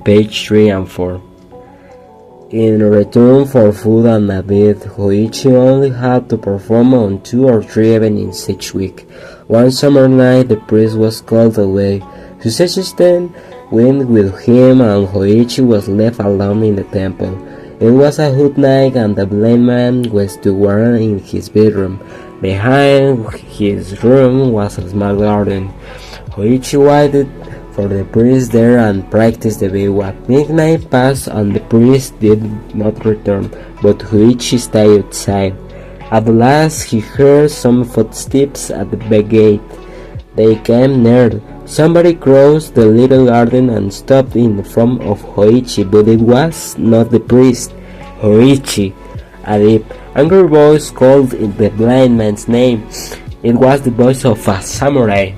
page 3 and 4. In return for food and a bed, Hoichi only had to perform on 2 or 3 evenings each week. One summer night, the priest was called away. His assistant went with him, and Hoichi was left alone in the temple. It was a hot night, and the blind man was to work in his bedroom. Behind his room was a small garden. Hoichi waited for the priest there and practiced the biwa. Midnight passed and the priest did not return, but Hoichi stayed outside. At last he heard some footsteps at the back gate. They came near. Somebody crossed the little garden and stopped in front of Hoichi, but it was not the priest. Hoichi! A deep, angry voice called the blind man's name. It was the voice of a samurai.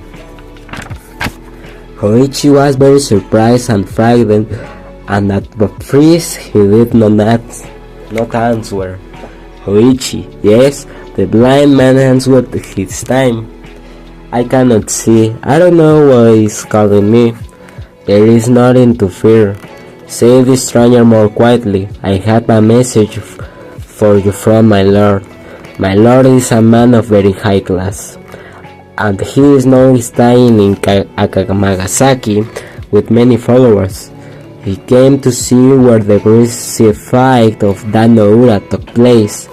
Hoichi was very surprised and frightened, and at the priest he did not answer. Hoichi, yes, the blind man answered his time. I cannot see. I don't know what is calling me. There is nothing to fear, said the stranger more quietly. I have a message for you from my lord. My lord is a man of very high class, and he is now staying in Akamagasaki with many followers. He came to see where the great fight of Danoura took place,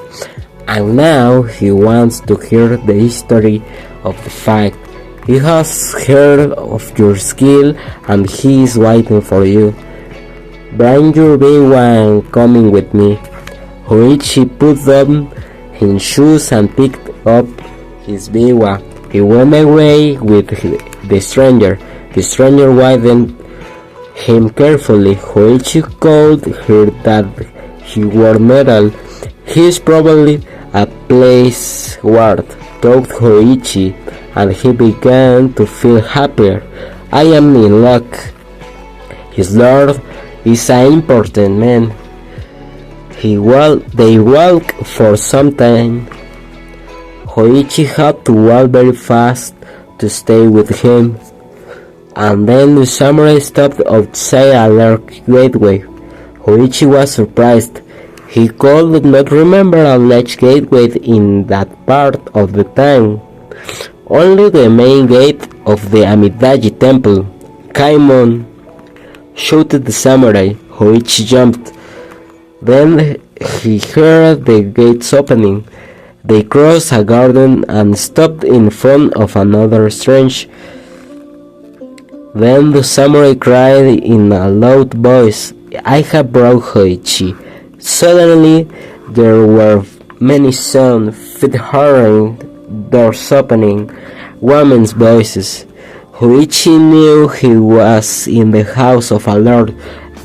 and now he wants to hear the history of the fight. He has heard of your skill, and he is waiting for you. Bring your biwa and coming with me. Hoichi put on his shoes and picked up his biwa. He went away with the stranger. The stranger widened him carefully. Hoichi called her that he wore metal. He is probably a place ward, thought Hoichi, and he began to feel happier. I am in luck. His lord is an important man. They walked for some time. Hoichi had to walk very fast to stay with him, and then the samurai stopped outside a large gateway. Hoichi was surprised. He could not remember a large gateway in that part of the town. Only the main gate of the Amidaji temple. Kaimon! Shouted the samurai. Hoichi jumped. Then he heard the gates opening. They crossed a garden and stopped in front of another strange. Then the samurai cried in a loud voice, I have brought Hoichi. Suddenly there were many sounds, feet hurrying, doors opening, women's voices. Hoichi knew he was in the house of a lord,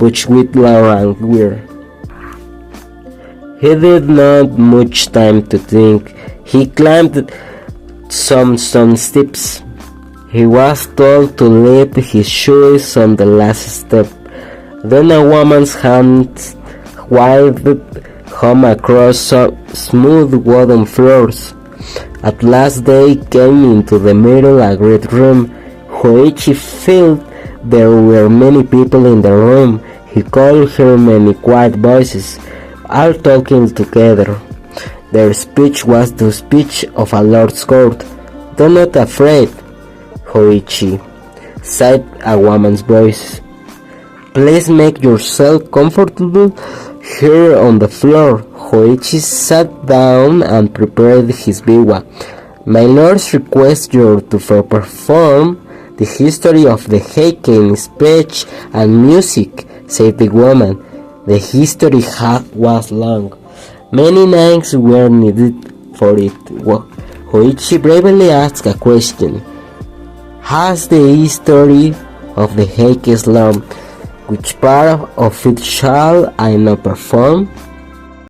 butch with Laura and Weir. He did not much time to think. He climbed some stone steps. He was told to leave his shoes on the last step. Then a woman's hand waved home across smooth wooden floors. At last they came into the middle a great room. Hoichi felt there were many people in the room. He could hear many quiet voices, all talking together. Their speech was the speech of a lord's court. "Do not afraid, Hoichi," said a woman's voice. "Please make yourself comfortable here on the floor." Hoichi sat down and prepared his biwa. "My lords request you to perform the history of the Heiken speech and music," said the woman. The history was long. Many nights were needed for it. Hoichi bravely asked a question. "Has the history of the Heiken learned? Which part of it shall I not perform?"